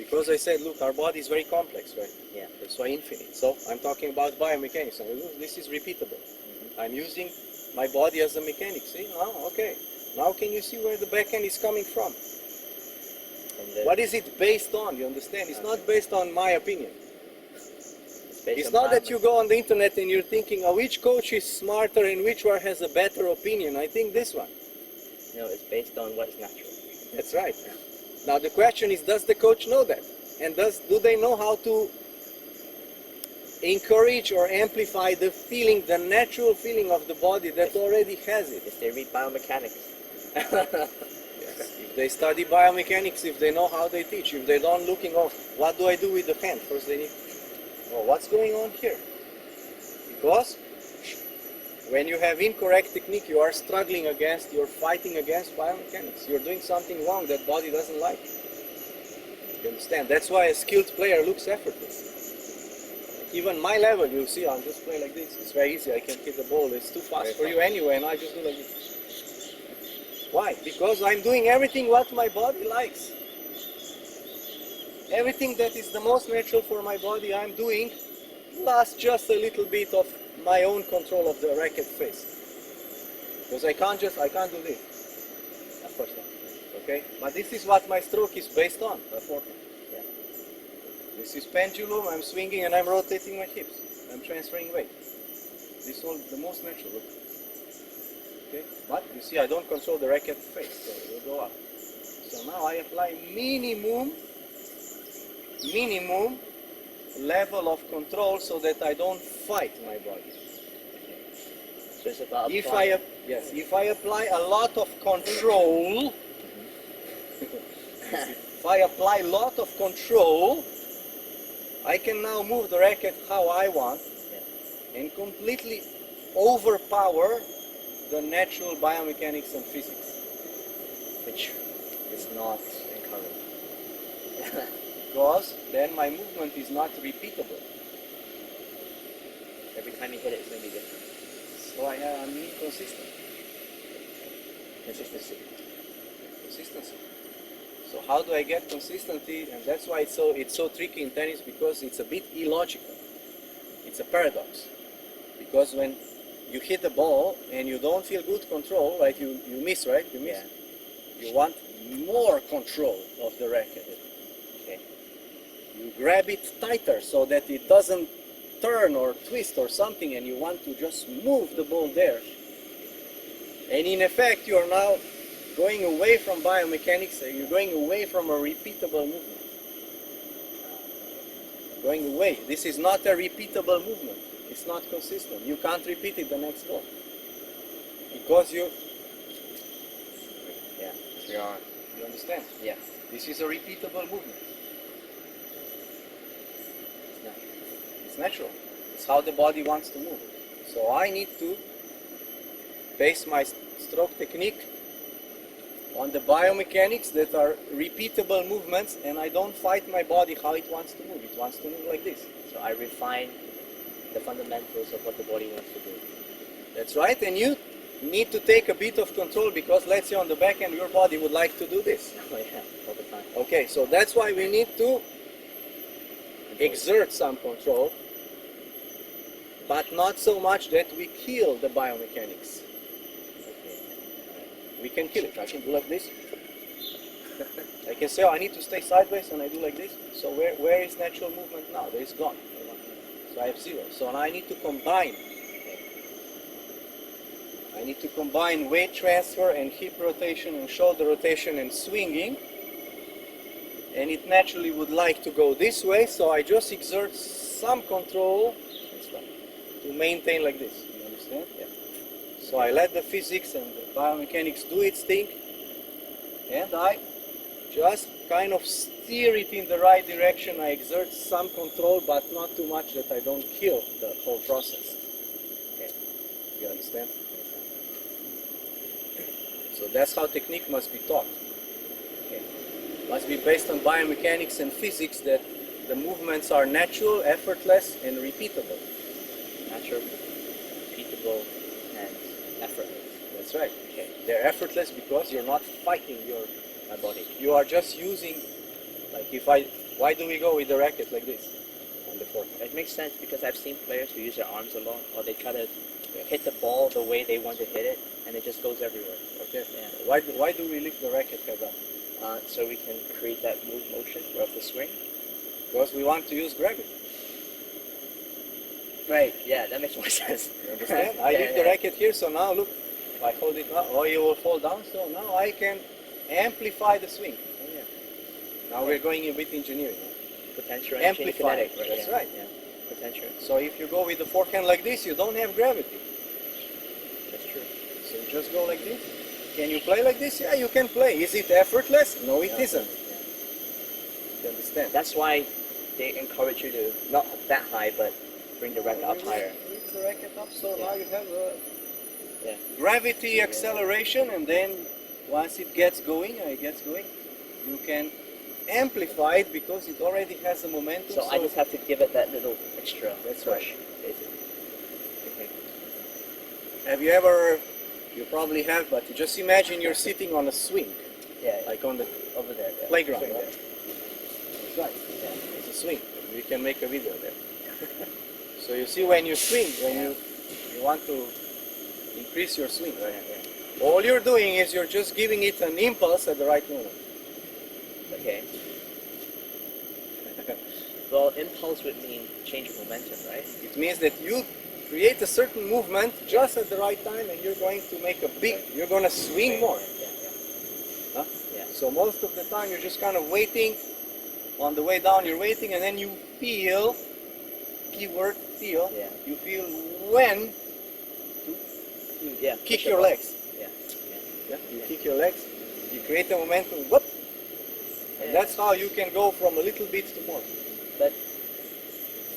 Because I said, look, our body is very complex, right? Yeah. That's why infinite. So I'm talking about biomechanics. And look, this is repeatable. I'm using my body as a mechanic. See? Oh, okay. Now can you see where the back end is coming from? What is it based on? You understand? It's not based on my opinion. It's not that you go on the internet and you're thinking, oh, which coach is smarter and which one has a better opinion. I think this one. No, it's based on what's natural. That's right. Yeah. Now the question is, does the coach know that? And do they know how to encourage or amplify the feeling, the natural feeling of the body that already has it? If they read biomechanics. Yes. If they study biomechanics, if they know how they teach, if they don't looking off, what do I do with the hand? First they need, well, what's going on here? Because when you have incorrect technique, you are struggling against, you're fighting against biomechanics. You're doing something wrong that body doesn't like. You understand? That's why a skilled player looks effortless. Even my level, you see, I'll just play like this. It's very easy. I can hit the ball. It's too fast for you anyway, and I just do like this. Why? Because I'm doing everything what my body likes. Everything that is the most natural for my body, I'm doing, plus just a little bit of my own control of the racket face. Because I can't do this. Of course not. Okay? But this is what my stroke is based on, the forehand. Yeah. This is pendulum, I'm swinging and I'm rotating my hips. I'm transferring weight. This is all the most natural. Okay? But you see, I don't control the racket face, so it will go up. So now I apply minimum level of control so that I don't fight my body. So it's about if I apply a lot of control, if I apply a lot of control, I can now move the racket how I want and completely overpower the natural biomechanics and physics, which is not encouraged. Because then my movement is not repeatable. Every time you hit it, it's going to be different. So I'm inconsistent. Consistency. So how do I get consistency? And that's why it's so tricky in tennis, because it's a bit illogical. It's a paradox. Because when you hit the ball and you don't feel good control, like you miss, right? You miss. Yeah. You want more control of the racket. Okay. You grab it tighter so that it doesn't turn or twist or something, and you want to just move the ball there. And in effect, you are now going away from biomechanics, you're going away from a repeatable movement. Going away. This is not a repeatable movement. It's not consistent. You can't repeat it the next ball. Because you understand? Yeah. This is a repeatable movement. It's natural. It's how the body wants to move. So I need to base my stroke technique on the biomechanics that are repeatable movements, and I don't fight my body how it wants to move. It wants to move like this. So I refine the fundamentals of what the body wants to do. That's right, and you need to take a bit of control, because let's say on the back end your body would like to do this. Oh yeah, all the time. Okay, so that's why we need to exert some control, but not so much that we kill the biomechanics. Okay. We can kill it. I can do like this. I can say, oh, I need to stay sideways, and I do like this. So where is natural movement now? There is gone. So I have zero. So now I need to combine. I need to combine weight transfer and hip rotation and shoulder rotation and swinging. And it naturally would like to go this way, so I just exert some control to maintain like this. You understand? Yeah. So I let the physics and the biomechanics do its thing, and I just kind of steer it in the right direction. I exert some control, but not too much that I don't kill the whole process. Okay. You understand? So that's how technique must be taught. Okay. Must be based on biomechanics and physics, that the movements are natural, effortless, and repeatable. Natural, repeatable, and effortless. That's right. Okay. They're effortless because you're not fighting your body. You are just using, like if I Why do we go with the racket like this on the forehand? It makes sense because I've seen players who use their arms a lot, or they try to hit the ball the way they want to hit it, and it just goes everywhere. Okay. Yeah. Why do we lift the racket head up? So we can create that motion of the swing. Because we want to use gravity. Right. Yeah, that makes more sense. You understand? I lift the racket here, so now look, if I hold it now, or you will fall down, so now I can amplify the swing. Oh, yeah. Now we're going a bit engineering. Potential Amplify. kinetic. Right? That's Yeah. right. Yeah. Potential. So if you go with the forehand like this, you don't have gravity. That's true. So you just go like this. Can you play like this? Yeah, you can play. Is it effortless? No, it isn't. Yeah. You understand? That's why they encourage you to not that high, but bring the racket up higher. Lift the racket up, so Yeah. now you have a Yeah. gravity acceleration, and then once it gets going, you can amplify it because it already has a momentum. So I just have to give it that little extra That's push, right. basically. Okay. Have you ever? You probably have, but you just imagine you're sitting on a swing, Yeah, like on the over there. Yeah. playground. Swing Right? there. That's right. Yeah, it's a swing. We can make a video there. So you see, when you swing, when you want to increase your swing, right? Yeah. All you're doing is you're just giving it an impulse at the right moment. Okay. Well, impulse would mean change of momentum, right? It means that you create a certain movement just at the right time, and you're going to make a big. You're going to swing more. Yeah. Huh? Yeah. So most of the time you're just kind of waiting. On the way down you're waiting, and then you feel, keyword feel, Yeah. you feel when Yeah. kick push your it legs. Yeah. Yeah? You kick your legs, you create a momentum, whoop, and that's how you can go from a little bit to more. But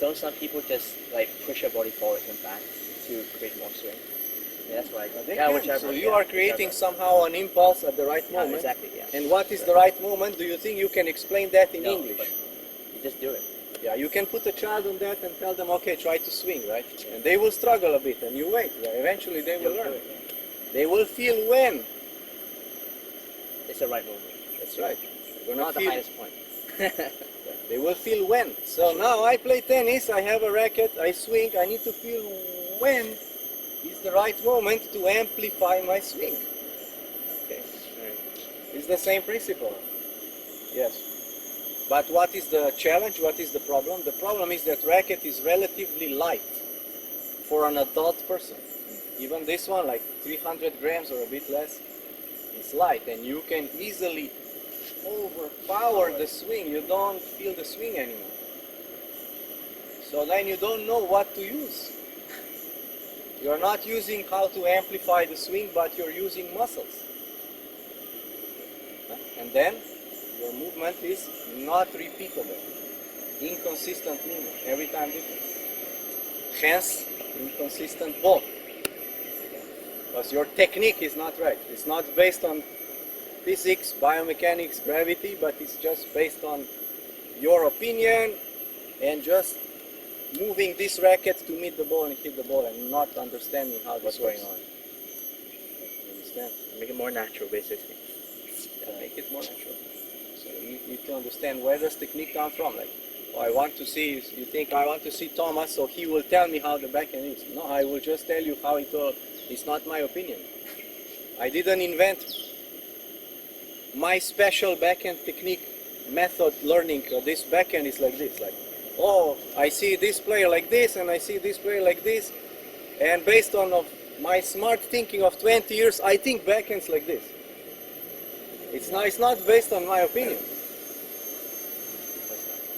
don't some people just like push your body forward and back to create more swing? Yeah, that's right. They Yeah, can. whichever. So you yeah, are creating whichever. somehow an impulse at the right Yeah, moment. exactly. Yeah. And what is the right moment? Do you think you can explain that in No, English? but you just do it. Yeah, you can put a child on that and tell them, okay, try to swing, right? And they will struggle a bit, and you wait. Eventually they will You'll learn. do it, yeah. They will feel when. It's the right moment. That's right. They're gonna Not the feel, highest point. they will feel when. So now I play tennis, I have a racket, I swing, I need to feel when is the right moment to amplify my swing. Okay. Right. It's the same principle. Yes. But what is the challenge? What is the problem? The problem is that racket is relatively light for an adult person. Even this one, like 300 grams or a bit less, it's light, and you can easily overpower the swing. You don't feel the swing anymore. So then you don't know what to use. You're not using how to amplify the swing, but you're using muscles. And then your movement is not repeatable. Inconsistent movement, every time different. Hence, inconsistent ball. Because your technique is not right. It's not based on physics, biomechanics, gravity, but it's just based on your opinion and just moving this racket to meet the ball and hit the ball and not understanding how What's this works. going on? You understand? Make it more natural, basically. Make it more natural. So you need to understand where does technique come from. Like, oh, I want to see, you think I want to see Thomas, so he will tell me how the backhand is. No, I will just tell you how it all. It's not my opinion. I didn't invent my special backhand technique method learning. This backhand is like this. Like, oh, I see this player like this, and I see this player like this, and based on of my smart thinking of 20 years, I think backhand's like this. It's not based on my opinion.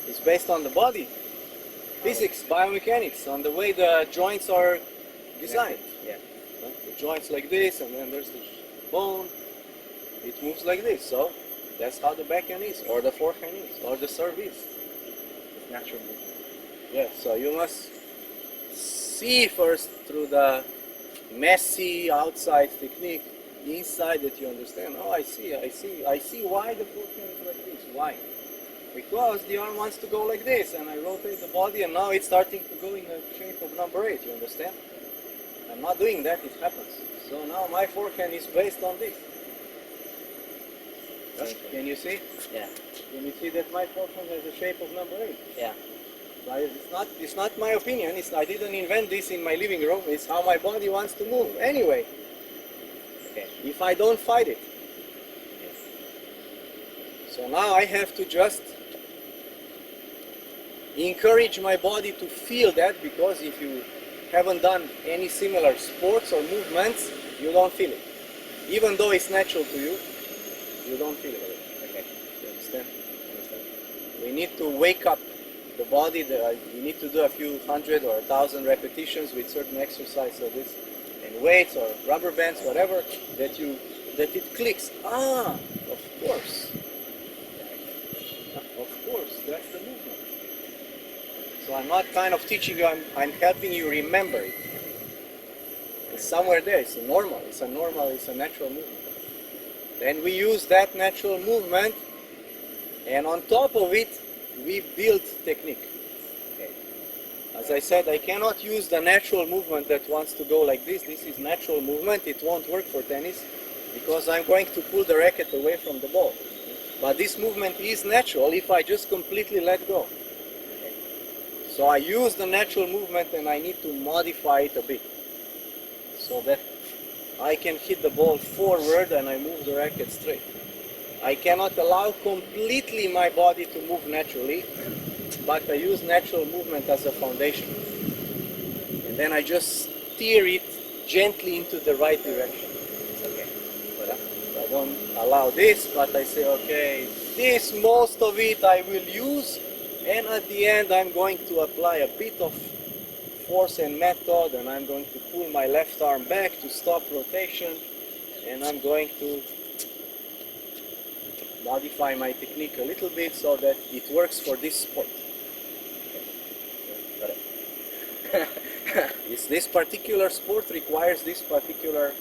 It's based on the body, physics, biomechanics, on the way the joints are designed. Yeah. The joints like this, and then there's the bone. It moves like this. So that's how the backhand is, or the forehand is, or the serve is. It's natural movement. Yes. So you must see first through the messy outside technique, inside that you understand. Oh, I see why the forehand is like this. Why? Because the arm wants to go like this, and I rotate the body, and now it's starting to go in the shape of number 8. You understand? I'm not doing that. It happens. So now my forehand is based on this. Can you see? Yeah. Can you see that my forehand has the shape of number 8? Yeah. But it's not my opinion. I didn't invent this in my living room. It's how my body wants to move. Anyway, Okay. if I don't fight it. So now I have to just encourage my body to feel that, because if you haven't done any similar sports or movements, you don't feel it. Even though it's natural to you, you don't feel it. Okay. You understand? We need to wake up the body. You need to do a few hundred or 1,000 repetitions with certain exercise of this, and weights or rubber bands, whatever, that it clicks. Ah, of course. Of course, that's the movement. So I'm not kind of teaching you, I'm helping you remember it. It's somewhere there, it's a natural movement. Then we use that natural movement, and on top of it, we build technique. Okay. As I said, I cannot use the natural movement that wants to go like this. This is natural movement, it won't work for tennis, because I'm going to pull the racket away from the ball. But this movement is natural if I just completely let go. So I use the natural movement and I need to modify it a bit, so that I can hit the ball forward and I move the racket straight. I cannot allow completely my body to move naturally, but I use natural movement as a foundation. And then I just steer it gently into the right direction. Okay. I don't allow this, but I say, okay, this, most of it I will use, and at the end I'm going to apply a bit of force and method, and I'm going to pull my left arm back to stop rotation, and I'm going to modify my technique a little bit so that it works for this sport. Got it. This particular sport requires this particular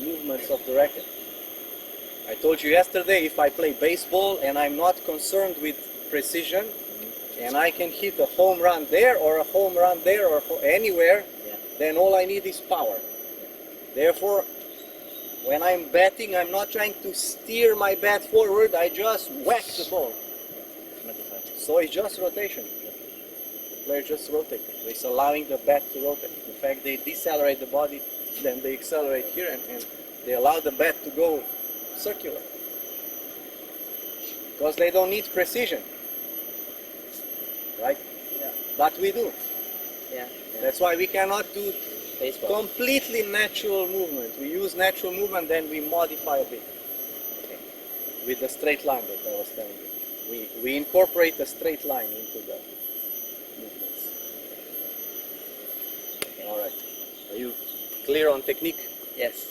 movements of the racket. I told you yesterday, if I play baseball and I'm not concerned with precision, and I can hit a home run there or a home run there or anywhere, then all I need is power. Therefore, when I'm batting, I'm not trying to steer my bat forward, I just whack the ball. So it's just rotation. The player just rotates. It's allowing the bat to rotate. In fact, they decelerate the body, then they accelerate here, and they allow the bat to go circular. Because they don't need precision. Right? Yeah. But we do. Yeah. That's why we cannot do Baseball. completely natural movement. We use natural movement, then we modify a bit. Okay. With the straight line that I was telling you. We incorporate a straight line into the movements. Alright. Are you clear on technique? Yes.